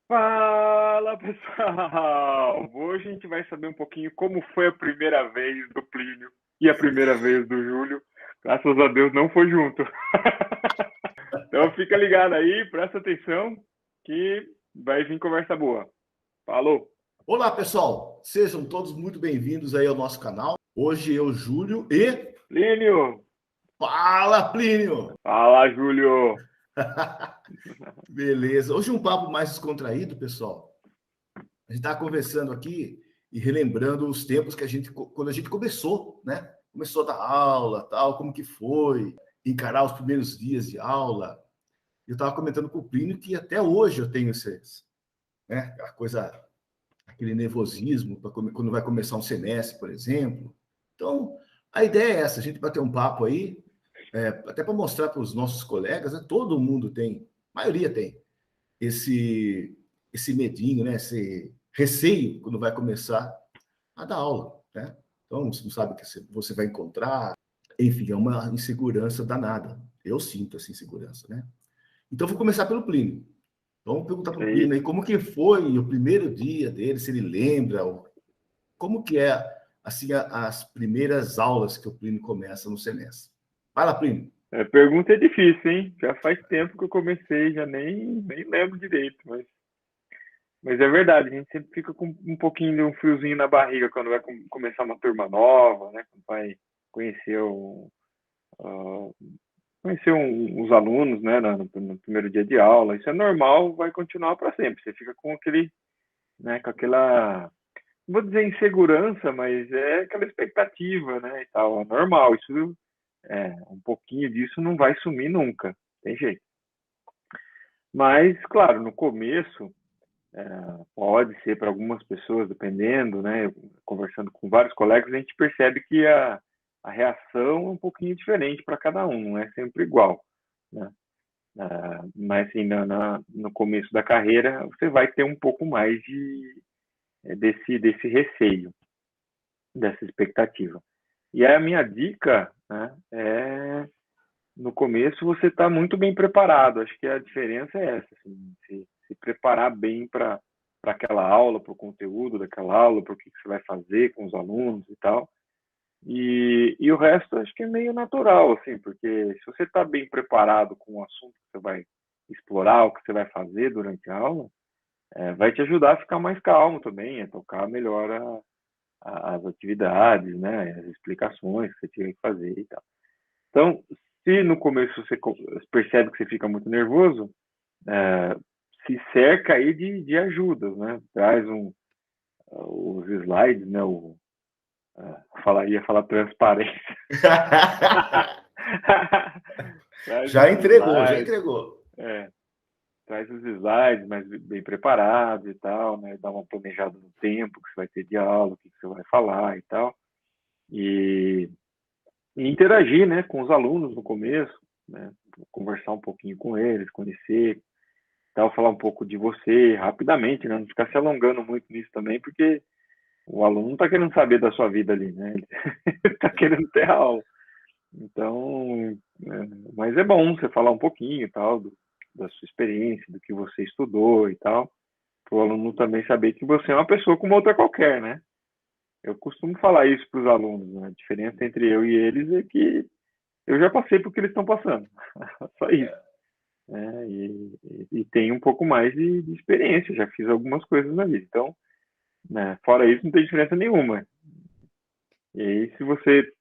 Fala pessoal! Hoje a gente vai saber um pouquinho como foi a primeira vez do Plínio e a primeira vez do Júlio. Graças a Deus não foi junto. Então fica ligado aí, presta atenção que vai vir conversa boa. Falou! Olá, pessoal. Sejam todos muito bem-vindos aí ao nosso canal. Hoje eu, Júlio e... Plínio! Fala, Plínio! Fala, Júlio! Beleza. Hoje um papo mais descontraído, pessoal. A gente estava conversando aqui e relembrando os tempos que quando a gente começou, né? Começou a dar aula, tal, como que foi, encarar os primeiros dias de aula. Eu estava comentando com o Plínio que até hoje eu tenho né? Aquele nervosismo quando vai começar um semestre, por exemplo. Então, a ideia é essa, a gente bater um papo aí, até para mostrar para os nossos colegas, né? Todo mundo tem, a maioria tem, esse, esse medinho, né? Esse receio quando vai começar a dar aula, né? Então, você não sabe o que você vai encontrar, enfim, é uma insegurança danada. Eu sinto essa insegurança, né? Então, vou começar pelo Plínio. Vamos perguntar para o Plínio Aí, aí como que foi o primeiro dia dele, se ele lembra, como que é assim as primeiras aulas que o Plínio começa no semestre? Fala, Plínio. pergunta é difícil, hein? Já faz tempo que eu comecei, já nem lembro direito, mas é verdade, a gente sempre fica com um pouquinho de um friozinho na barriga quando vai começar uma turma nova, né? Quando vai conhecer uh, os alunos, né? No primeiro dia de aula. Isso é normal, vai continuar para sempre. Você fica com aquele, né? Com aquela, não vou dizer insegurança, mas é aquela expectativa, né? E tal. É normal. Isso um pouquinho disso não vai sumir nunca. Tem jeito. Mas, claro, no começo pode ser para algumas pessoas, dependendo, né? Conversando com vários colegas, a gente percebe que a reação é um pouquinho diferente para cada um, não é sempre igual, né? Mas assim, no começo da carreira, você vai ter um pouco mais desse receio, dessa expectativa. E aí a minha dica, né, é no começo você está muito bem preparado. Acho que a diferença é essa, assim, se preparar bem para aquela aula, para o conteúdo daquela aula, para o que você vai fazer com os alunos e tal. E o resto acho que é meio natural, assim, porque se você está bem preparado com o assunto que você vai explorar, o que você vai fazer durante a aula, vai te ajudar a ficar mais calmo também, a tocar melhor as atividades, né, as explicações que você tiver que fazer e tal. Então, se no começo você percebe que você fica muito nervoso, é, se cerca aí de ajudas, né? Traz os slides, né? Ia falar transparência. Traz Já os entregou, já slides, entregou. é, traz os slides mais bem preparados e tal, né? Dá uma planejada no tempo que você vai ter de aula, o que você vai falar e tal. E, e interagir, né, com os alunos no começo, né? Conversar um pouquinho com eles, conhecer, tal, falar um pouco de você rapidamente, né? Não ficar se alongando muito nisso também, porque o aluno não está querendo saber da sua vida ali, né? Ele está querendo ter aula. Então, mas é bom você falar um pouquinho, tal, da sua experiência, do que você estudou e tal, para o aluno também saber que você é uma pessoa como outra qualquer, né? Eu costumo falar isso para os alunos, né? A diferença entre eu e eles é que eu já passei por que eles estão passando, só isso. Né? E tenho um pouco mais de experiência, já fiz algumas coisas na vida. Então, né, fora isso, não tem diferença nenhuma. E aí, se você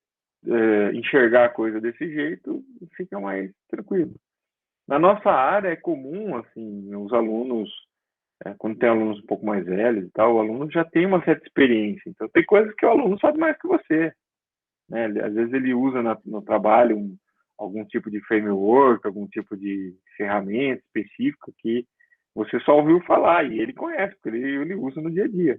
enxergar a coisa desse jeito, fica mais tranquilo. Na nossa área é comum, assim, os alunos, quando tem alunos um pouco mais velhos e tal, o aluno já tem uma certa experiência. Então, tem coisas que o aluno sabe mais que você. Né? Às vezes ele usa no trabalho algum tipo de framework, algum tipo de ferramenta específica que você só ouviu falar e ele conhece, porque ele usa no dia a dia.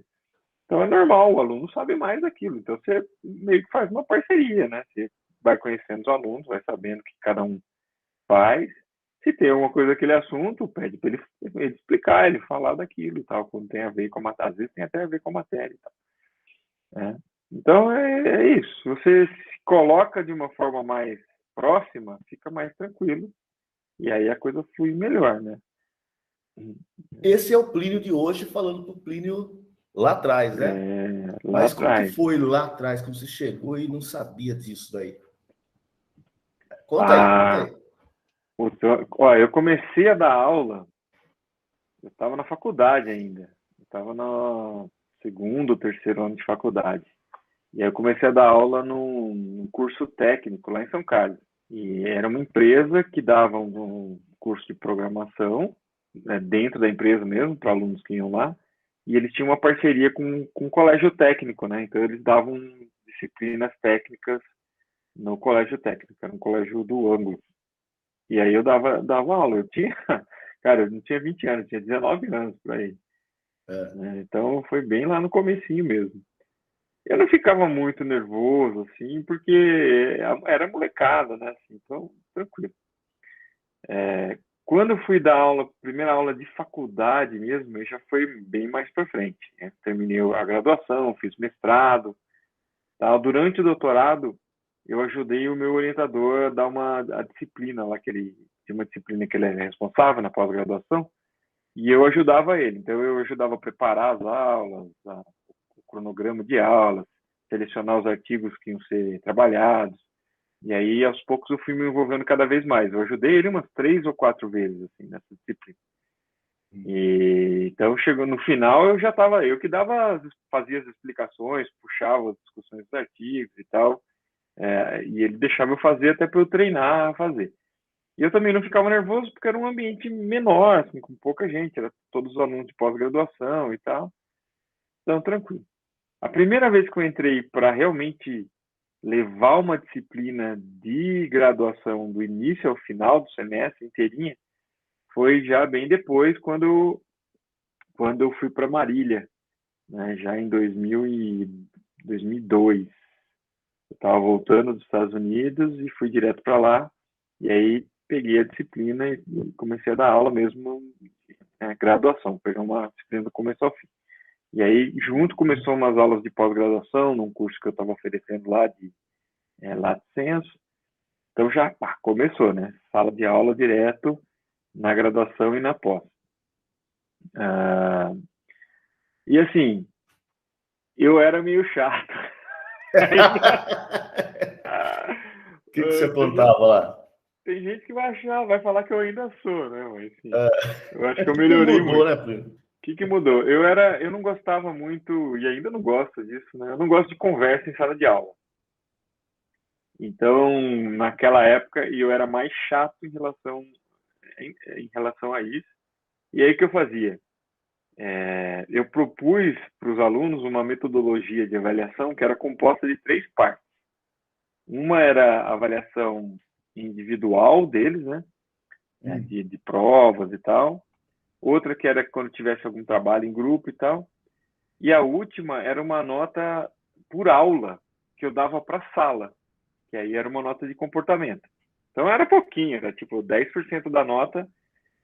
Então é normal, o aluno sabe mais daquilo. Então você meio que faz uma parceria, né? Você vai conhecendo os alunos, vai sabendo o que cada um faz. Se tem alguma coisa daquele assunto, pede para ele explicar, ele falar daquilo e tal, quando tem a ver com a matéria. Às vezes tem até a ver com a matéria e tal. Né? Então é isso. Se você se coloca de uma forma mais próxima, fica mais tranquilo. E aí a coisa flui melhor, né? Esse é o Plínio de hoje falando para o Plínio lá atrás, né? Lá Mas como que atrás. foi lá atrás, quando você chegou e não sabia disso daí? Conta aí, conta Ah, aí. ó, eu comecei a dar aula, eu estava na faculdade ainda. Eu estava no segundo ou terceiro ano de faculdade. E aí eu comecei a dar aula num curso técnico lá em São Carlos. E era uma empresa que dava um curso de programação, né, dentro da empresa mesmo, para alunos que iam lá. E eles tinham uma parceria com um colégio técnico, né? Então eles davam disciplinas técnicas no colégio técnico, era um colégio do ângulo. E aí eu dava aula. Eu tinha, cara, eu não tinha 20 anos, eu tinha 19 anos por aí. É. Né? Então foi bem lá no comecinho mesmo. Eu não ficava muito nervoso, assim, porque era molecada, né? Assim, então, tranquilo. Quando eu fui dar aula, primeira aula de faculdade mesmo, eu já foi bem mais para frente. Né? Terminei a graduação, fiz mestrado, tal. Durante o doutorado, eu ajudei o meu orientador a dar a disciplina lá, que ele tinha uma disciplina que ele é responsável na pós-graduação, e eu ajudava ele. Então, eu ajudava a preparar as aulas, o cronograma de aulas, selecionar os artigos que iam ser trabalhados. E aí, aos poucos, eu fui me envolvendo cada vez mais. Eu ajudei ele umas 3 ou 4 vezes, assim, nessa disciplina. E, então, chegou no final, eu já estava, eu que fazia as explicações, puxava as discussões dos artigos e tal, e ele deixava eu fazer até para eu treinar a fazer. E eu também não ficava nervoso porque era um ambiente menor, assim, com pouca gente, era todos os alunos de pós-graduação e tal, então tranquilo. A primeira vez que eu entrei para realmente levar uma disciplina de graduação do início ao final do semestre inteirinha foi já bem depois, quando eu fui para Marília, né, já em 2002. Eu estava voltando dos Estados Unidos e fui direto para lá, e aí peguei a disciplina e comecei a dar aula mesmo, graduação, peguei uma disciplina do começo ao fim. E aí, junto, começou umas aulas de pós-graduação, num curso que eu estava oferecendo lá, de Lato Senso. Então já começou, né? Sala de aula direto na graduação e na pós. Ah, e assim, eu era meio chato. O que você tem, gente, apontava lá? tem gente que vai falar que eu ainda sou, né? Mas assim, É. eu acho que O eu que melhorei mudou, muito. né, O Plínio? que mudou? Eu não gostava muito, e ainda não gosto disso, né? Eu não gosto de conversa em sala de aula. Então, naquela época, eu era mais chato em relação a isso. E aí, o que eu fazia? Eu propus para os alunos uma metodologia de avaliação que era composta de 3 partes. Uma era a avaliação individual deles, né, de provas e tal. Outra que era quando tivesse algum trabalho em grupo e tal. E a última era uma nota por aula que eu dava para a sala, que aí era uma nota de comportamento. Então era pouquinho, era tipo 10% da nota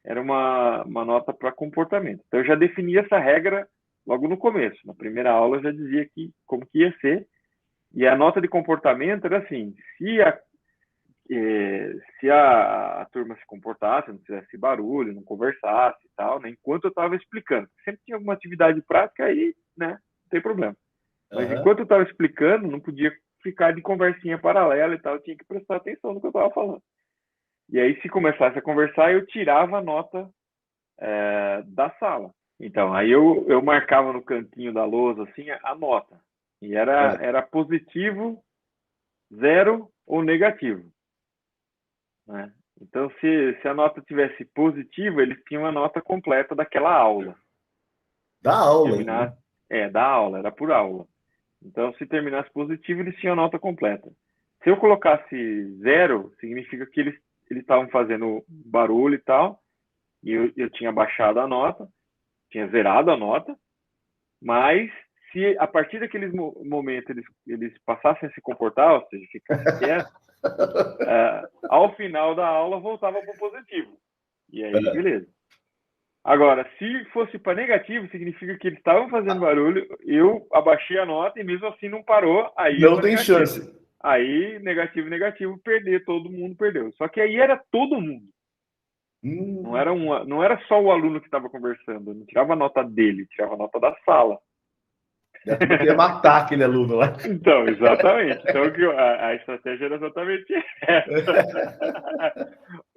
era uma nota para comportamento. Então eu já defini essa regra logo no começo. Na primeira aula eu já dizia como que ia ser. E a nota de comportamento era assim: se a turma se comportasse, não fizesse barulho, não conversasse e tal, né, enquanto eu estava explicando. Sempre tinha alguma atividade prática aí, né, não tem problema. Mas Aham. enquanto eu estava explicando, não podia ficar de conversinha paralela e tal, eu tinha que prestar atenção no que eu estava falando. E aí, se começasse a conversar, eu tirava a nota da sala. Então, aí eu marcava no cantinho da lousa assim a nota. E É. era positivo, zero ou negativo. Né? Então, se a nota tivesse positiva, eles tinham a nota completa daquela aula. Dá Se aula ainda, terminasse, né? da aula, era por aula. Então, se terminasse positivo, eles tinham a nota completa. Se eu colocasse zero, significa que eles estavam fazendo barulho e tal, e eu tinha baixado a nota, tinha zerado a nota, mas se a partir daquele momento eles passassem a se comportar, ou seja, ficassem quietos, ao final da aula voltava para o positivo. E aí, beleza. Agora, se fosse para negativo, significa que eles estavam fazendo barulho, eu abaixei a nota e mesmo assim não parou, aí ia Não para tem negativo. chance. Aí, negativo, negativo, perder, todo mundo perdeu. Só que aí era todo mundo. Não era só o aluno que estava conversando, não tirava a nota dele, tirava a nota da sala. A turma queria matar aquele aluno lá. Então, exatamente. Então, a estratégia era exatamente essa.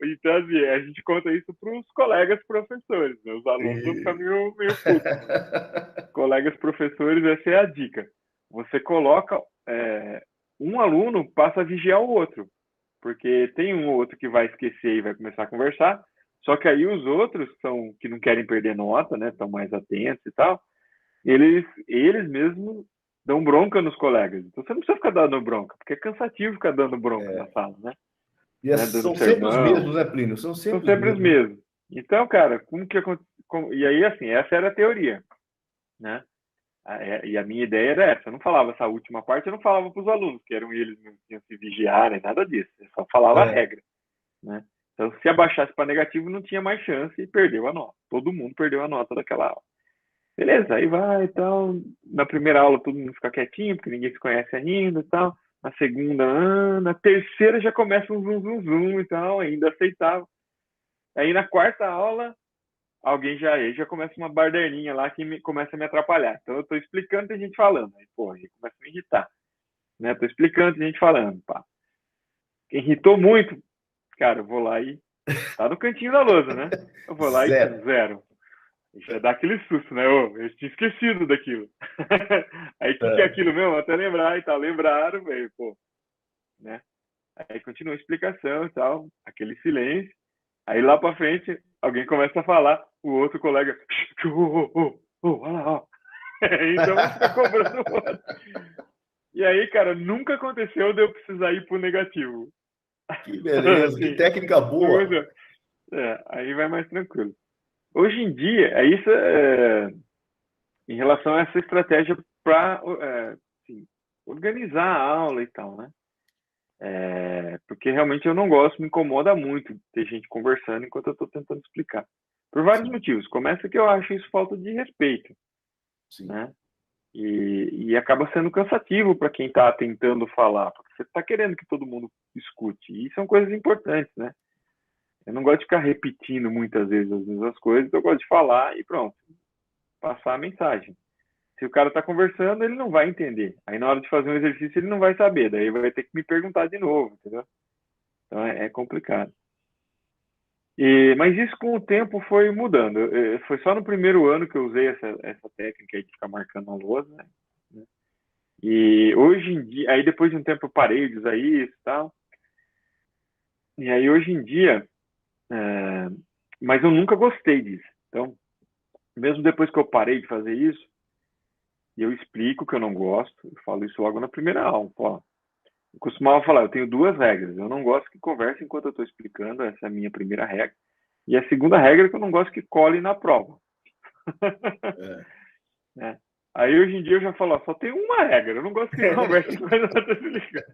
Então, assim, a gente conta isso para os colegas professores, né? Os alunos vão ficar meio putos. Colegas professores, essa é a dica. Você coloca um aluno, passa a vigiar o outro, porque tem um ou outro que vai esquecer e vai começar a conversar, só que aí os outros que não querem perder nota, né? Estão mais atentos e tal, eles mesmos dão bronca nos colegas. Então você não precisa ficar dando bronca, porque é cansativo ficar dando bronca na sala, né? E Dando são sempre os sermão. mesmos, né, Plínio? São São sempre os sempre os mesmos. mesmos. Então, cara, e aí, assim, essa era a teoria, né? E a minha ideia era essa. Eu não falava essa última parte, eu não falava para os alunos, que eram eles mesmos que iam se vigiar, nem nada disso. Eu só falava a regra, né? Então, se abaixasse para negativo, não tinha mais chance e perdeu a nota. Todo mundo perdeu a nota daquela aula. Beleza, aí vai e tal. Na primeira aula todo mundo fica quietinho, porque ninguém se conhece ainda e tal. Na segunda, na terceira já começa um zum e tal, ainda aceitável. Aí na quarta aula, alguém já começa uma barderninha lá que começa a me atrapalhar. Então eu tô explicando, tem gente falando. Aí, pô, aí começa a me irritar. Né? Tô explicando, tem gente falando. Pá. Quem irritou muito, cara, eu vou lá e tá no cantinho da lousa, né? Eu vou lá e Zero. zero. Já dá aquele susto, né? Eu tinha esquecido daquilo. Aí o que é aquilo mesmo? Até lembrar e tal. Lembraram, velho, pô. Né? Aí continua a explicação e tal, aquele silêncio. Aí lá pra frente, alguém começa a falar, o outro colega, olha lá, ó. Então um fica cobrando o outro. E aí, cara, nunca aconteceu de eu precisar ir pro negativo. Que beleza, que Assim, técnica boa. aí vai mais tranquilo. Hoje em dia, em relação a essa estratégia para assim, organizar a aula e tal, né? Porque realmente eu não gosto, me incomoda muito ter gente conversando enquanto eu estou tentando explicar. Por vários motivos. Começa que eu acho isso falta de respeito, Sim. né? E acaba sendo cansativo para quem está tentando falar, porque você está querendo que todo mundo escute. E são coisas importantes, né? Eu não gosto de ficar repetindo muitas vezes as mesmas coisas, eu gosto de falar e pronto, passar a mensagem. Se o cara está conversando, ele não vai entender. Aí na hora de fazer um exercício, ele não vai saber. Daí vai ter que me perguntar de novo, entendeu? Então é complicado. Mas isso com o tempo foi mudando. Foi só no primeiro ano que eu usei essa técnica aí de ficar marcando a lousa, né? E hoje em dia, aí depois de um tempo eu parei de usar isso e tal. E aí hoje em dia, é, mas eu nunca gostei disso. Então, mesmo depois que eu parei de fazer isso, eu explico que eu não gosto, eu falo isso logo na primeira aula. Pô, eu costumava falar, eu tenho duas regras. Eu não gosto que converse enquanto eu estou explicando, essa é a minha primeira regra. E a segunda regra é que eu não gosto que cole na prova. Né? Aí hoje em dia eu já falo, só tem uma regra, eu não gosto que converse enquanto eu estou explicando.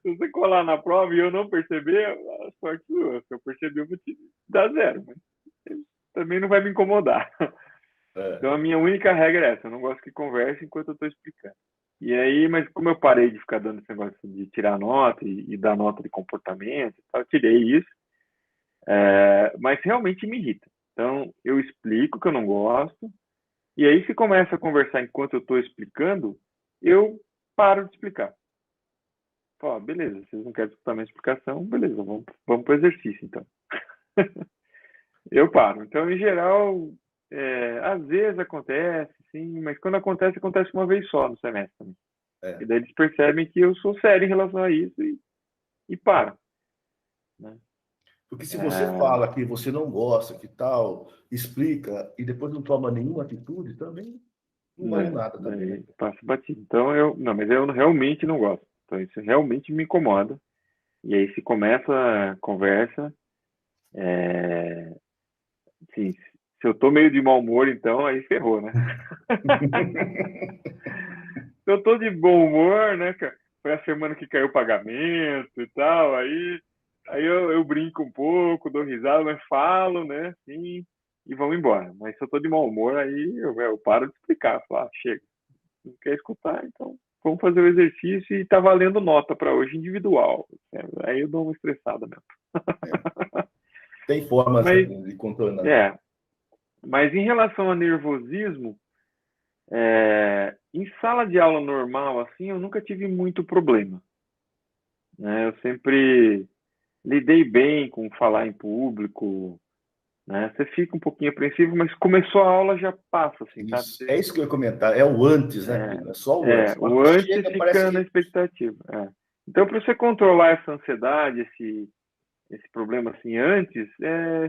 Se você colar na prova e eu não perceber, a sorte sua. Se eu perceber, eu vou te dar zero. Mas também não vai me incomodar. Então a minha única regra é essa, eu não gosto que converse enquanto eu estou explicando. E aí, mas como eu parei de ficar dando esse negócio de tirar nota e dar nota de comportamento, eu tirei isso, mas realmente me irrita. Então eu explico que eu não gosto, e aí se começa a conversar enquanto eu estou explicando, eu paro de explicar. Fala, beleza, vocês não querem escutar minha explicação, beleza, vamos para o exercício então. Eu paro. Então, em geral, às vezes acontece, sim, mas quando acontece, acontece uma vez só no semestre também. E daí eles percebem que eu sou sério em relação a isso e param. Né? Porque se você fala que você não gosta, que tal, explica e depois não toma nenhuma atitude, também não vale nada também, né? Passa batido. Então, mas eu realmente não gosto. Então, isso realmente me incomoda. E aí, se começa a conversa, assim, se eu tô meio de mau humor, então aí ferrou, né? Se eu tô de bom humor, né, cara? Foi a semana que caiu o pagamento e tal, aí eu brinco um pouco, dou risada, mas falo, né, assim, e vamos embora. Mas se eu tô de mau humor, aí eu paro de explicar, falo, chega, não quer escutar, então vamos fazer o exercício e tá valendo nota para hoje individual. Aí eu dou uma estressada mesmo. Tem formas Mas, de contornar. mas em relação a nervosismo, em sala de aula normal, assim, eu nunca tive muito problema, né? Eu sempre lidei bem com falar em público, né? Você fica um pouquinho apreensivo, mas começou a aula já passa, assim, sabe? Isso. É isso que eu ia comentar. É o antes, né, Plínio? É só o antes. Quando O você antes chega, parece fica na que... expectativa. Então, para você controlar essa ansiedade, esse problema assim antes,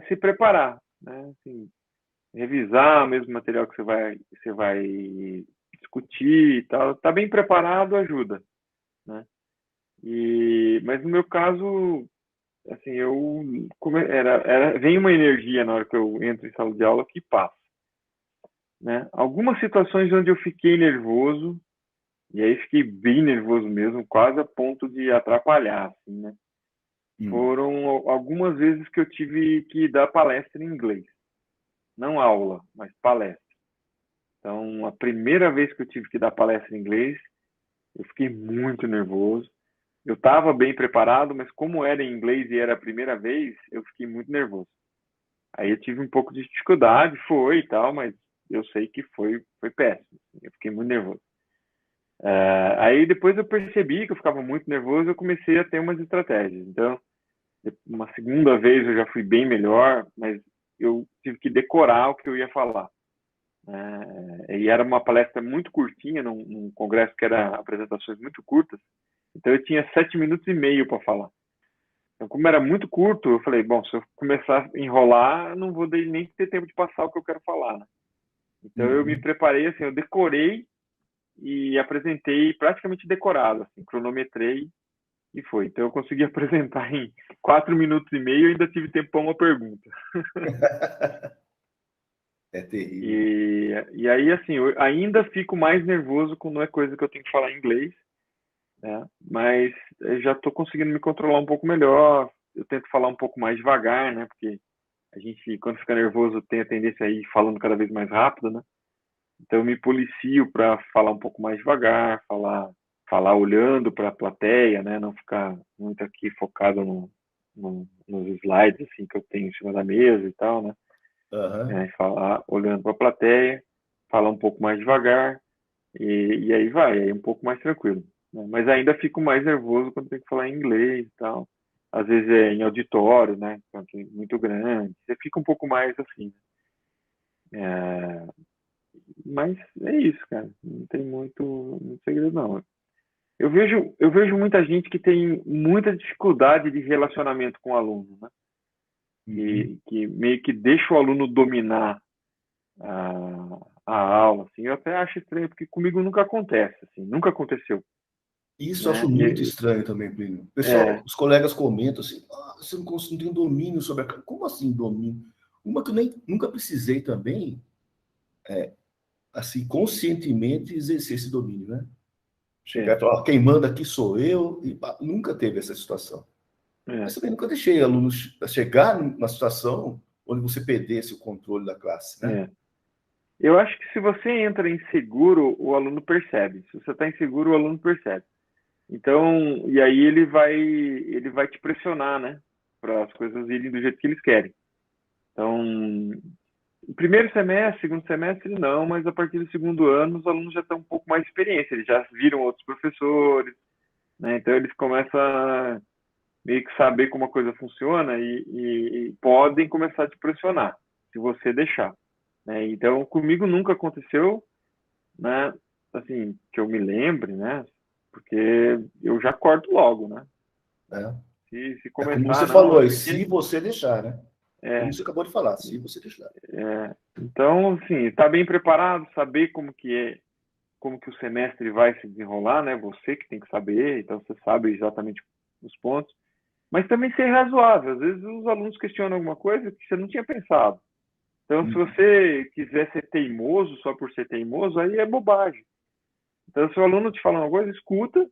se preparar, né? Assim, revisar o mesmo material que você vai discutir e tal. Tá bem preparado ajuda, né? Mas no meu caso, assim, vem uma energia na hora que eu entro em sala de aula que passa, né? Algumas situações onde eu fiquei nervoso, e aí fiquei bem nervoso mesmo, quase a ponto de atrapalhar, assim, né? Foram algumas vezes que eu tive que dar palestra em inglês. Não aula, mas palestra. Então, a primeira vez que eu tive que dar palestra em inglês, eu fiquei muito nervoso. Eu estava bem preparado, mas como era em inglês e era a primeira vez, eu fiquei muito nervoso. Aí eu tive um pouco de dificuldade, foi e tal, mas eu sei que foi péssimo. Eu fiquei muito nervoso. Aí depois eu percebi que eu ficava muito nervoso, eu comecei a ter umas estratégias. Então, uma segunda vez eu já fui bem melhor, mas eu tive que decorar o que eu ia falar. E era uma palestra muito curtinha, num congresso que era apresentações muito curtas, então eu tinha 7 minutos e meio para falar. Então, como era muito curto, eu falei, bom, se eu começar a enrolar, eu não vou nem ter tempo de passar o que eu quero falar, né? Então eu me preparei, assim, eu decorei e apresentei praticamente decorado, assim, cronometrei e foi. Então eu consegui apresentar em 4 minutos e meio e ainda tive tempo para uma pergunta. É terrível. E aí, assim, eu ainda fico mais nervoso quando é coisa que eu tenho que falar em inglês, né? Mas eu já estou conseguindo me controlar um pouco melhor. Eu tento falar um pouco mais devagar, né? Porque a gente, quando fica nervoso, tem a tendência a ir falando cada vez mais rápido, né? Então eu me policio para falar um pouco mais devagar, falar olhando para a plateia, né? Não ficar muito aqui focado nos slides assim que eu tenho em cima da mesa e tal, né? Falar olhando para a plateia, falar um pouco mais devagar e aí vai, aí é um pouco mais tranquilo, né? Mas ainda fico mais nervoso quando tem que falar em inglês e tal. Às vezes é em auditório, né? Muito grande, você fica um pouco mais assim. Mas é isso, cara. Não tem muito segredo, não. Eu vejo muita gente que tem muita dificuldade de relacionamento com o aluno, né? Que meio que deixa o aluno dominar a aula, assim. Eu até acho estranho, porque comigo nunca acontece, assim, nunca aconteceu, Isso eu né? acho muito estranho também, Plínio. Pessoal, os colegas comentam assim, você não tem domínio sobre a... Como assim domínio? Uma que eu nunca precisei também, assim, conscientemente exercer esse domínio, né? Chegar e falar, quem manda aqui sou eu, e nunca teve essa situação. Mas também nunca deixei alunos chegar numa situação onde você perdesse o controle da classe, né? Eu acho que se você entra inseguro, o aluno percebe. Se você está inseguro, o aluno percebe. Então, e aí ele vai te pressionar, né? Para as coisas irem do jeito que eles querem. Então, no primeiro semestre, segundo semestre, não, mas a partir do segundo ano, os alunos já estão um pouco mais de experiência, eles já viram outros professores, né? Então, eles começam a meio que saber como a coisa funciona e podem começar a te pressionar, se você deixar, né? Então, comigo nunca aconteceu, né? Assim, que eu me lembre, né? Porque eu já corto logo, né? Se É como começar, você não, falou, não aí, sei o se quê. você deixar, né? Como É, você acabou de falar, se você deixar. então, assim, tá bem preparado, saber como que o semestre vai se desenrolar, né? Você que tem que saber, então você sabe exatamente os pontos, mas também ser razoável. Às vezes os alunos questionam alguma coisa que você não tinha pensado. Então, se você quiser ser teimoso só por ser teimoso, aí é bobagem. Então, se o aluno te fala uma coisa, escuta,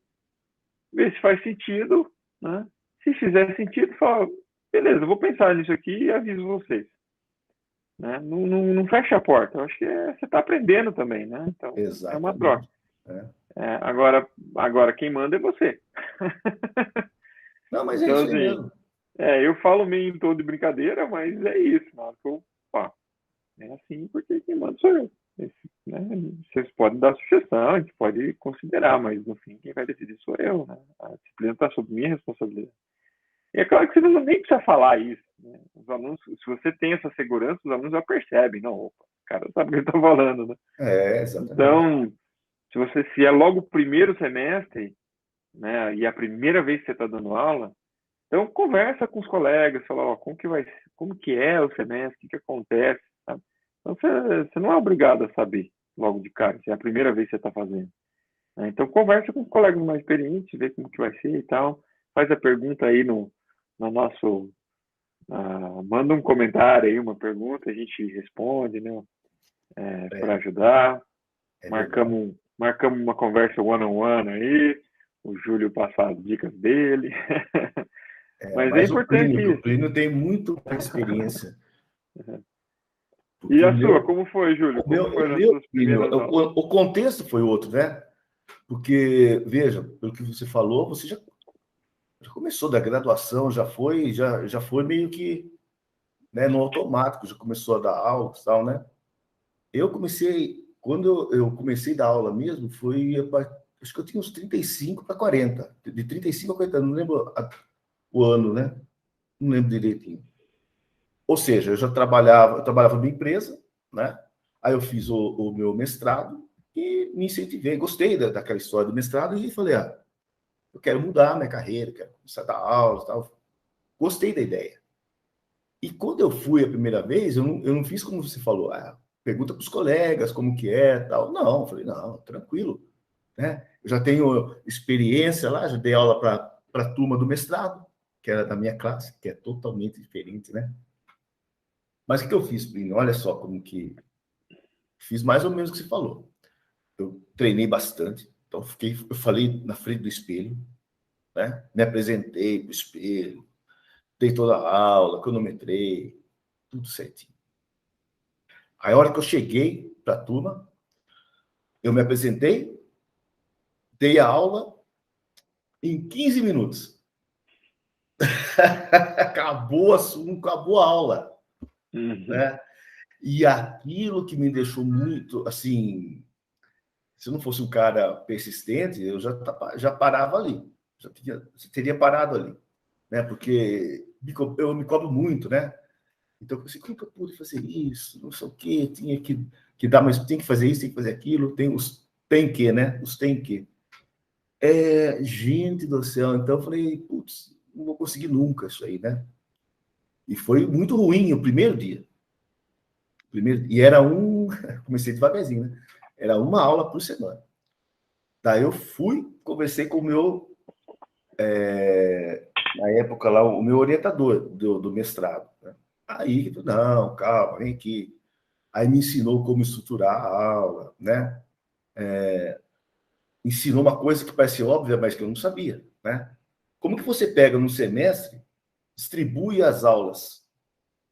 vê se faz sentido, né? Se fizer sentido, fala, beleza, eu vou pensar nisso aqui e aviso vocês. Né? Não fecha a porta. Eu acho que você está aprendendo também, né? Então, é uma troca. Exatamente. Agora quem manda é você. Não, mas é Então, isso aí assim, mesmo. Eu falo meio em tom de brincadeira, mas é isso, mano. Pá, é assim porque quem manda sou eu. Né? Vocês podem dar sugestão, a gente pode considerar, mas no fim quem vai decidir sou eu, né? A disciplina está sob minha responsabilidade. E é claro que você nem precisa falar isso, né? Os alunos, se você tem essa segurança, os alunos já percebem, não, opa, o cara sabe o que ele está falando, né? Exatamente. Então, se é logo o primeiro semestre, né, e é a primeira vez que você está dando aula, então conversa com os colegas, fala, ó, como que é o semestre, o que acontece, sabe? Então você não é obrigado a saber logo de cara, se é a primeira vez que você está fazendo, né? Então conversa com os colegas mais experientes, vê como que vai ser e tal, faz a pergunta aí no nosso, manda um comentário aí, uma pergunta, a gente responde, né, para É, ajudar, é verdade. marcamos uma conversa one-on-one aí, o Júlio passar as dicas dele. Mas é Mas importante O isso. Plínio tem muito mais experiência, E porque a sua, como foi, Júlio? Como o foi nas meu suas Plínio, primeiras aulas? o contexto foi outro, né? Porque, veja, pelo que você falou, você já começou da graduação, já foi meio que, né, no automático, já começou a dar aula e tal, né? Quando eu comecei a dar aula mesmo, acho que eu tinha uns 35 para 40, de 35 a 40, não lembro o ano, né? Não lembro direitinho. Ou seja, eu trabalhava numa empresa, né? Aí eu fiz o meu mestrado e me incentivei, gostei daquela história do mestrado e falei, eu quero mudar minha carreira, quero começar a dar aula e tal. Gostei da ideia. E quando eu fui a primeira vez, eu não fiz como você falou, pergunta para os colegas como que é, tal. Não, eu falei, não, tranquilo, né? Eu já tenho experiência lá, já dei aula para a turma do mestrado, que era da minha classe, que é totalmente diferente, né? Mas o que eu fiz, Plínio? Olha só como que fiz mais ou menos o que você falou. Eu treinei bastante, então eu falei na frente do espelho, né? Me apresentei para o espelho, dei toda a aula, cronometrei, tudo certinho. Aí, a hora que eu cheguei para a turma, eu me apresentei, dei a aula em 15 minutos. Acabou o assunto, acabou a aula, Uhum. né? E aquilo que me deixou muito, assim, se eu não fosse um cara persistente, eu já parava ali, já teria parado ali, né? Porque eu me cobro muito, né? Então, eu pensei, como que eu pude fazer isso? Não sei o quê, tinha que dar, mas tem que fazer isso, tem que fazer aquilo, tem que, né? Os tem que. Gente do céu, então eu falei, putz, não vou conseguir nunca isso aí, né? E foi muito ruim o primeiro dia. E era comecei devagarzinho, né? Era uma aula por semana. Daí eu fui, conversei com o meu, na época lá, o meu orientador do mestrado. Né? Aí, não, calma, vem aqui. Aí me ensinou como estruturar a aula, né? Ensinou uma coisa que parece óbvia, mas que eu não sabia, né? Como que você pega no semestre, distribui as aulas,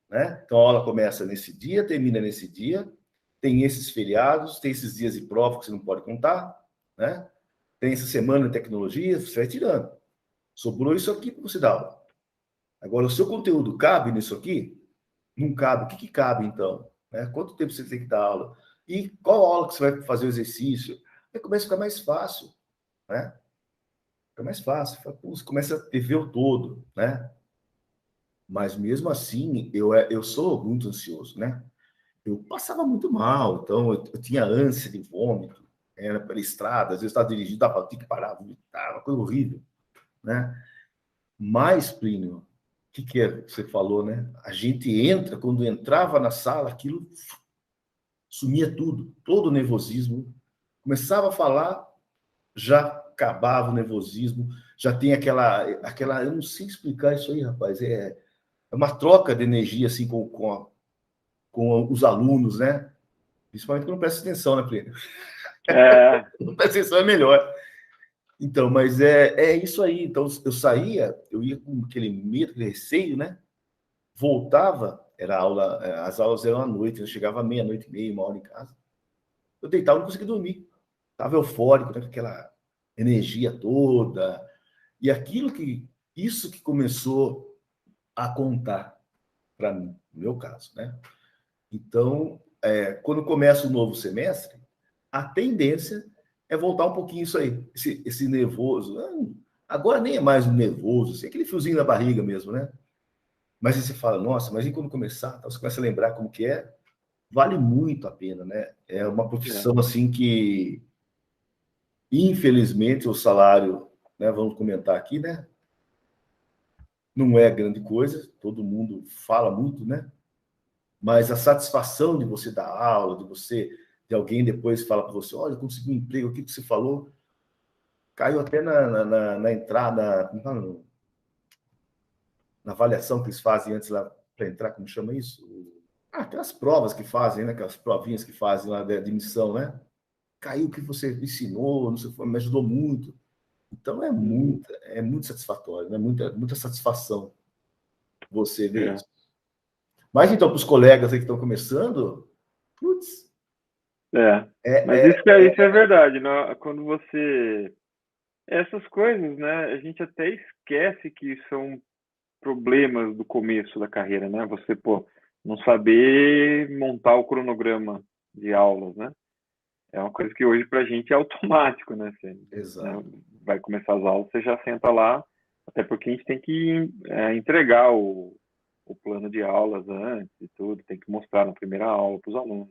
né? Então a aula começa nesse dia, termina nesse dia, tem esses feriados, tem esses dias de prova que você não pode contar, né? Tem essa semana de tecnologia, você vai tirando. Sobrou isso aqui para você dar aula. Agora, o seu conteúdo cabe nisso aqui? Não cabe. O que cabe, então? Né? Quanto tempo você tem que dar aula? E qual aula que você vai fazer o exercício? Aí começa a ficar mais fácil, né? Fica mais fácil. Você começa a ver o todo, né? Mas mesmo assim, eu sou muito ansioso, né? Eu passava muito mal, então eu tinha ânsia de vômito, era pela estrada, às vezes estava dirigindo, tinha que parar, vomitar, uma coisa horrível, né? Mas, Plínio, o que é que você falou, né? A gente entra, quando entrava na sala, aquilo sumia tudo, todo o nervosismo. Começava a falar, já acabava o nervosismo, já tem eu não sei explicar isso aí, rapaz, é uma troca de energia, assim, com os alunos, né? Principalmente quando não presta atenção, né, Plínio? É, Não presta atenção é melhor. Então, mas é isso aí. Então, eu ia com aquele medo, aquele receio, né? Voltava, as aulas eram à noite, eu chegava meia-noite e meia, uma hora em casa. Eu deitava, não conseguia dormir. Estava eufórico, né? Com aquela energia toda. E isso que começou. a contar, para mim, no meu caso, né? Então, quando começa o novo semestre, a tendência é voltar um pouquinho isso aí, esse nervoso. Agora nem é mais um nervoso, assim, aquele friozinho na barriga mesmo, né? Mas aí você fala, nossa, mas e quando começar? Então, você começa a lembrar como que é, vale muito a pena, né? É uma profissão, assim, que, infelizmente, o salário, né, vamos comentar aqui, né? Não é grande coisa, todo mundo fala muito, né? Mas a satisfação de você dar aula, de alguém depois fala para você, olha, eu consegui um emprego, o que você falou? Caiu até na entrada, na avaliação que eles fazem antes lá para entrar, como chama isso? Aquelas provas que fazem, né? Aquelas provinhas que fazem lá de admissão, né? Caiu o que você ensinou, não sei, me ajudou muito. Então é muito satisfatório, né? Muita satisfação você ver isso. Mas então, para os colegas aí que estão começando, putz, Mas isso é verdade, né? Quando você... Essas coisas, né? A gente até esquece que são problemas do começo da carreira, né? Você, pô, não saber montar o cronograma de aulas, né? É uma coisa que hoje pra gente é automático, né? Você, né, exato. vai começar as aulas, você já senta lá, até porque a gente tem que entregar o plano de aulas antes e tudo, tem que mostrar na primeira aula para os alunos.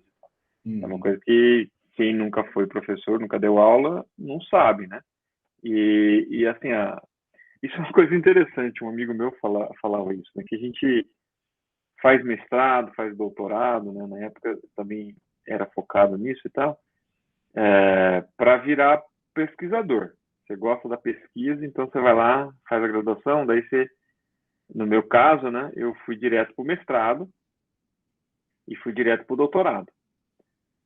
É uma coisa que quem nunca foi professor, nunca deu aula, não sabe, né? E assim, isso é uma coisa interessante. Um amigo meu falava isso, né? Que a gente faz mestrado, faz doutorado, né? Na época também era focado nisso e tal, para virar pesquisador. Você gosta da pesquisa, então você vai lá, faz a graduação, daí você, no meu caso, né? Eu fui direto para o mestrado e fui direto para o doutorado.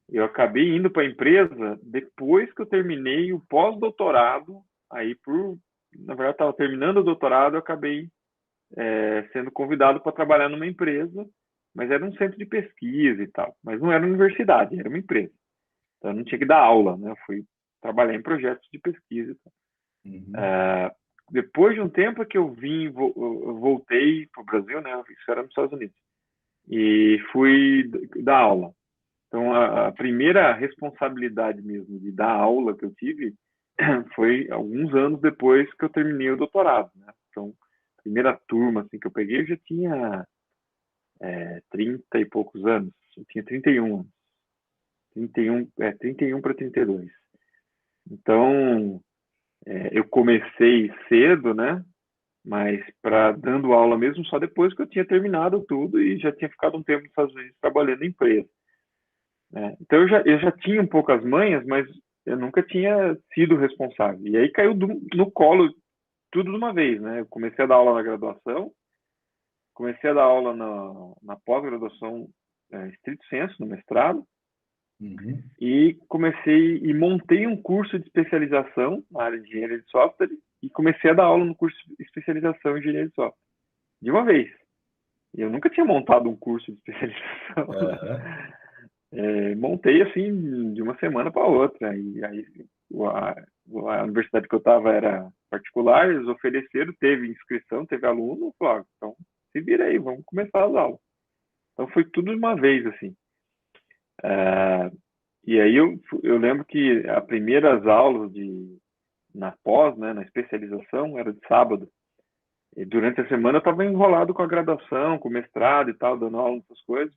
Eu acabei indo para a empresa depois que eu terminei o pós-doutorado, aí na verdade, estava terminando o doutorado, eu acabei sendo convidado para trabalhar numa empresa, mas era um centro de pesquisa e tal, mas não era universidade, era uma empresa. Então eu não tinha que dar aula, né? Eu fui trabalhar em projetos de pesquisa e tal. Depois de um tempo que eu eu voltei para o Brasil, né? Isso era nos Estados Unidos, e fui dar aula. Então, a primeira responsabilidade mesmo de dar aula que eu tive foi alguns anos depois que eu terminei o doutorado, né? Então, a primeira turma assim, que eu peguei, eu já tinha 30 e poucos anos. Eu tinha 31 anos. 31 para 32. Então, eu comecei cedo, né? Mas dando aula mesmo só depois que eu tinha terminado tudo e já tinha ficado um tempo nos Estados Unidos trabalhando em empresa. Então eu já tinha um pouco as manhas, mas eu nunca tinha sido responsável. E aí caiu no colo tudo de uma vez, né? Eu comecei a dar aula na graduação, comecei a dar aula na pós-graduação, estrito sensu, no mestrado, e comecei e montei um curso de especialização na área de engenharia de software e comecei a dar aula no curso de especialização em engenharia de software, de uma vez. E eu nunca tinha montado um curso de especialização. Montei assim de uma semana para outra. E aí a universidade que eu estava era particular, eles ofereceram, teve inscrição, teve aluno, claro, então se vira aí, vamos começar as aulas. Então foi tudo de uma vez assim. E aí eu lembro que as primeiras aulas na pós, né, na especialização, era de sábado. E durante a semana eu estava enrolado com a graduação, com o mestrado e tal, dando aula nessas coisas,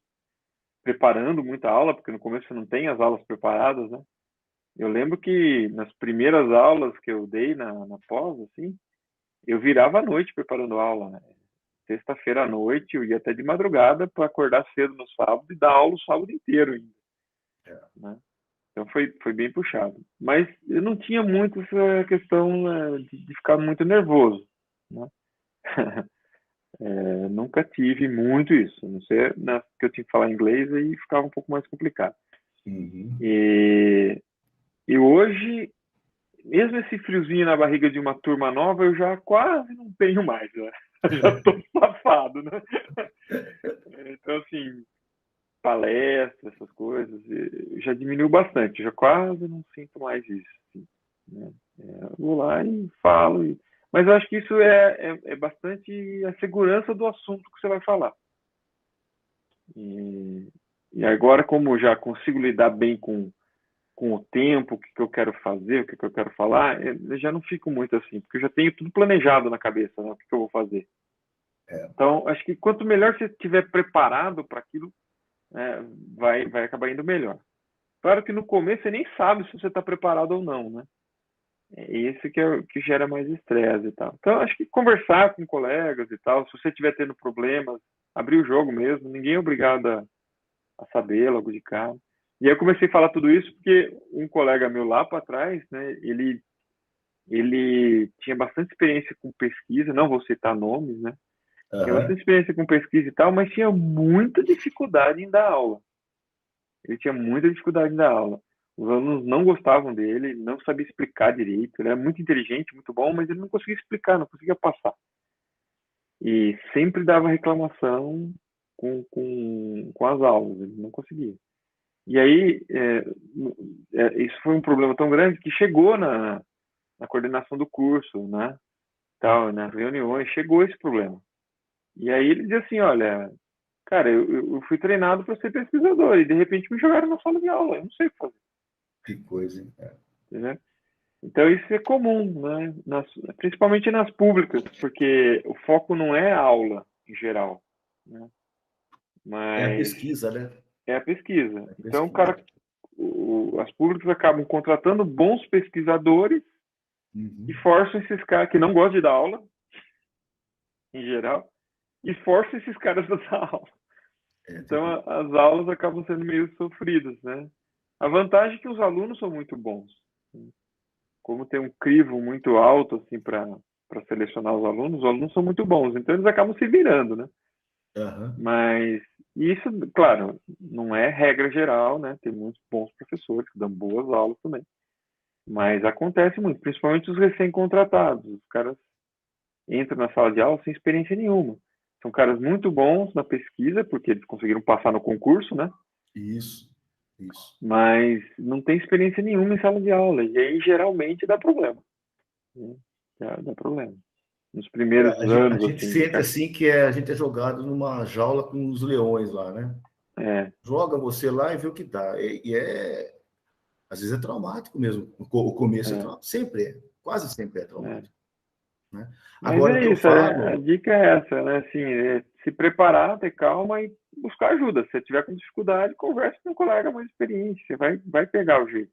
preparando muita aula, porque no começo você não tem as aulas preparadas, né? Eu lembro que nas primeiras aulas que eu dei na pós, assim, eu virava à noite preparando aula, né? Sexta-feira à noite, eu ia até de madrugada para acordar cedo no sábado e dar aula o sábado inteiro ainda, né? Então foi bem puxado. Mas eu não tinha muito essa questão, né, de ficar muito nervoso, né? Nunca tive muito isso. A não ser que eu tinha que falar inglês e ficava um pouco mais complicado. E hoje, mesmo esse friozinho na barriga de uma turma nova, eu já quase não tenho mais, né? Já estou safado, né? Então, assim, palestra, essas coisas, já diminuiu bastante, já quase não sinto mais isso. Assim, né? Eu vou lá e falo. Mas eu acho que isso é bastante a segurança do assunto que você vai falar. E agora, como já consigo lidar bem com o tempo, o que, que eu quero fazer, o que, que eu quero falar, eu já não fico muito assim, porque eu já tenho tudo planejado na cabeça, né, o que, que eu vou fazer. Então, acho que quanto melhor você estiver preparado para aquilo, né, vai acabar indo melhor. Claro que no começo você nem sabe se você está preparado ou não, né? É esse que gera mais estresse e tal. Então, acho que conversar com colegas e tal, se você estiver tendo problemas, abrir o jogo mesmo, ninguém é obrigado a saber logo de cara. E aí eu comecei a falar tudo isso porque um colega meu lá para trás, né, ele tinha bastante experiência com pesquisa, não vou citar nomes, né? Tinha Aham. bastante experiência com pesquisa e tal, mas tinha muita dificuldade em dar aula. Ele tinha muita dificuldade em dar aula. Os alunos não gostavam dele, não sabia explicar direito. Ele era muito inteligente, muito bom, mas ele não conseguia explicar, não conseguia passar. E sempre dava reclamação com as aulas, ele não conseguia. E aí, isso foi um problema tão grande que chegou na coordenação do curso, né? Tal, nas reuniões, chegou esse problema. E aí ele dizia assim, olha, cara, eu fui treinado para ser pesquisador e de repente me jogaram na sala de aula, eu não sei o que fazer, Que coisa, hein? entendeu? Então isso é comum, né? Principalmente nas públicas, porque o foco não é a aula em geral, né? É a Mas pesquisa, né? é a pesquisa. É a Então, pesquisa. as públicas acabam contratando bons pesquisadores e Uhum. forçam esses caras que não gostam de dar aula, em geral, e forçam esses caras a dar aula. É Então, terrível. as aulas acabam sendo meio sofridas, né? A vantagem é que os alunos são muito bons. Como tem um crivo muito alto assim para selecionar os alunos são muito bons, então eles acabam se virando, né? Aham. Mas isso, claro, não é regra geral, né? Tem muitos bons professores que dão boas aulas também. Mas acontece muito, principalmente os recém-contratados. Os caras entram na sala de aula sem experiência nenhuma. São caras muito bons na pesquisa, porque eles conseguiram passar no concurso, né? Isso, isso. Mas não tem experiência nenhuma em sala de aula. E aí geralmente dá problema, né? Dá problema. Nos primeiros A anos, gente assim, de sente carreira. assim que a gente é jogado numa jaula com os leões lá, né? É, Joga você lá e vê o que dá. Às vezes é traumático mesmo. O começo é é, traumático. Sempre é. Quase sempre é é. traumático, né? Mas Agora, o que é eu isso, a falo, dica é essa, né? Assim, se preparar, ter calma e buscar ajuda. Se você tiver com dificuldade, converse com um colega mais experiente, você vai pegar o jeito.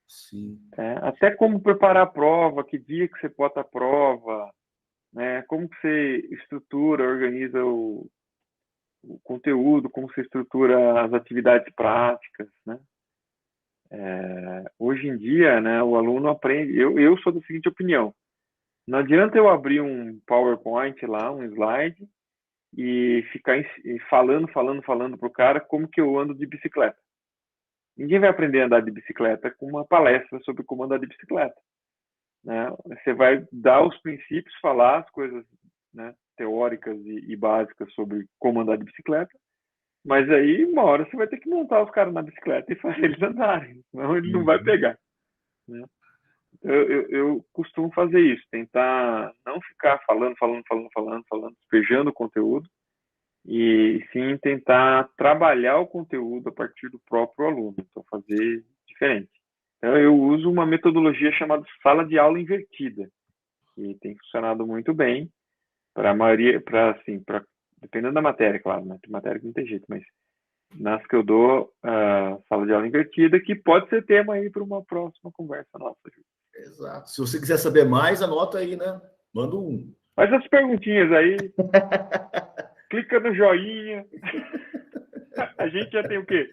sim, Até como preparar a prova, que dia que você bota a prova, né? Como que você estrutura, organiza o conteúdo, como você estrutura as atividades práticas, né? Hoje em dia, né, o aluno aprende. Eu sou da seguinte opinião: não adianta eu abrir um PowerPoint lá, um slide, e ficar falando para o cara como que eu ando de bicicleta. Ninguém vai aprender a andar de bicicleta com uma palestra sobre como andar de bicicleta, né? Você vai dar os princípios, falar as coisas, né, teóricas e básicas sobre como andar de bicicleta, mas aí uma hora você vai ter que montar os caras na bicicleta e fazer eles andarem, senão ele não vai uhum, pegar, né? Eu costumo fazer isso, tentar não ficar falando, despejando o conteúdo, e sim tentar trabalhar o conteúdo a partir do próprio aluno, então fazer diferente. Então eu uso uma metodologia chamada sala de aula invertida, que tem funcionado muito bem para a maioria, dependendo da matéria, claro, né? Tem matéria que não tem jeito, mas nas que eu dou a sala de aula invertida, que pode ser tema aí para uma próxima conversa nossa. exato. Se você quiser saber mais, anota aí, né? Manda um. Faz as perguntinhas aí, clica no joinha. A gente já tem o quê?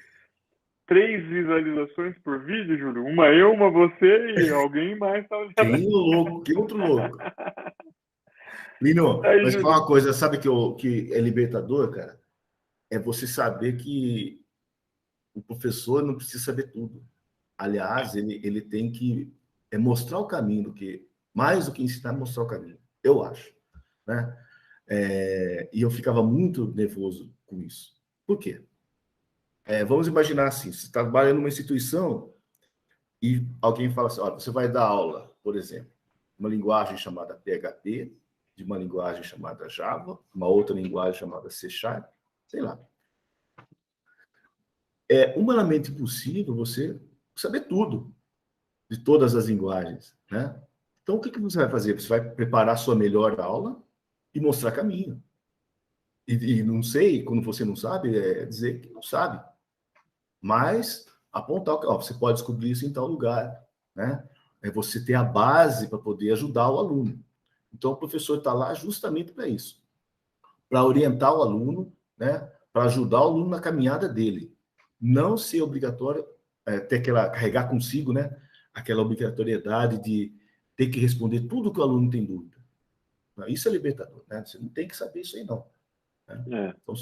3 visualizações por vídeo, Júlio? Uma eu, uma você e alguém mais tá olhando. Quem o louco? Quem outro louco? Lino, Aí, mas fala Júlio. uma coisa, sabe que é libertador, cara? É você saber que o professor não precisa saber tudo. Aliás, ele tem que mostrar o caminho, mais do que ensinar, mostrar o caminho. Eu acho, né? E eu ficava muito nervoso com isso. Por quê? Vamos imaginar assim: você trabalha numa instituição e alguém fala assim: olha, você vai dar aula, por exemplo. uma linguagem chamada PHP, de uma linguagem chamada Java, uma outra linguagem chamada C#, sei lá. É humanamente possível você saber tudo de todas as linguagens, né? Então, o que você vai fazer? Você vai preparar a sua melhor aula e mostrar caminho. E não sei, quando você não sabe, é dizer que não sabe. Mas apontar, ó, você pode descobrir isso em tal lugar, né? É você ter a base para poder ajudar o aluno. Então, o professor está lá justamente para isso, para orientar o aluno, né? Para ajudar o aluno na caminhada dele. Não ser obrigatório ter aquela, carregar consigo, né? Aquela obrigatoriedade de ter que responder tudo que o aluno tem dúvida. Isso é libertador, né? Você não tem que saber isso aí, não. Né? Então,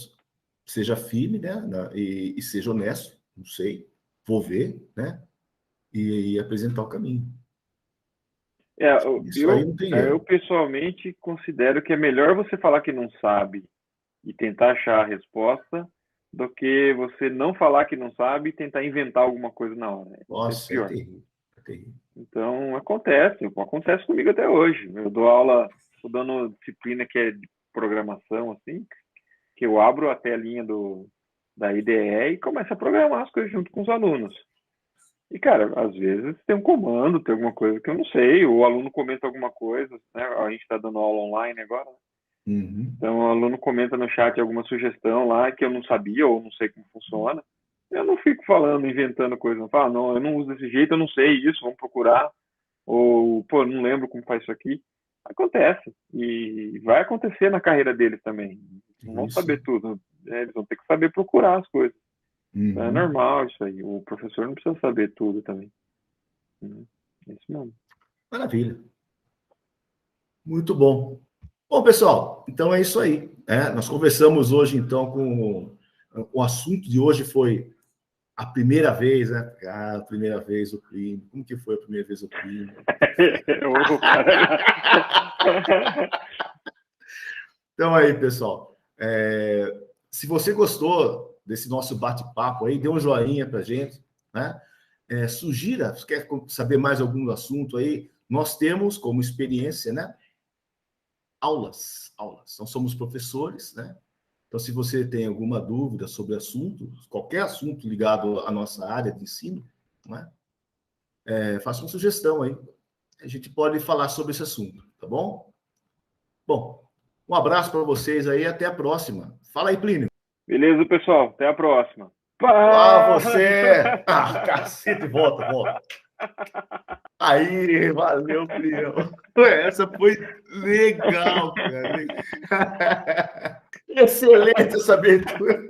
seja firme, né? E seja honesto, não sei, vou ver, né? E apresentar o caminho. Isso aí não tem erro. Eu pessoalmente considero que é melhor você falar que não sabe e tentar achar a resposta do que você não falar que não sabe e tentar inventar alguma coisa na hora. Nossa, é terrível. É terrível. Então, acontece comigo até hoje. Eu dou aula, estou dando disciplina que é de programação, assim, que eu abro a telinha da IDE e começo a programar as coisas junto com os alunos. E, cara, às vezes tem um comando, tem alguma coisa que eu não sei, o aluno comenta alguma coisa, né? A gente está dando aula online agora, né? Uhum. Então, o aluno comenta no chat alguma sugestão lá que eu não sabia ou não sei como funciona. Eu não fico falando, inventando coisa. Não falo, não, eu não uso desse jeito, eu não sei isso, vamos procurar. Ou, pô, não lembro como faz isso aqui. Acontece. E vai acontecer na carreira deles também. Não vão saber tudo. Eles vão ter que saber procurar as coisas. Uhum. É normal isso aí. O professor não precisa saber tudo também. É isso mesmo. Maravilha. Muito bom. Bom, pessoal, então é isso aí. Nós conversamos hoje, então, com o assunto de hoje foi a primeira vez, né? A primeira vez o crime. Como que foi a primeira vez o crime? Então aí, pessoal. Se você gostou desse nosso bate-papo aí, dê um joinha pra gente, né? Sugira, se quer saber mais algum assunto aí, nós temos como experiência, né? Aulas. Então, somos professores, né? Então, se você tem alguma dúvida sobre assunto, qualquer assunto ligado à nossa área de ensino, né? Faça uma sugestão aí. A gente pode falar sobre esse assunto, tá bom? Bom, um abraço para vocês aí, até a próxima. Fala aí, Plínio. Beleza, pessoal. Até a próxima. Você! Cacete, volta. Aí, valeu, Plínio. Essa foi legal, cara. Excelente essa abertura.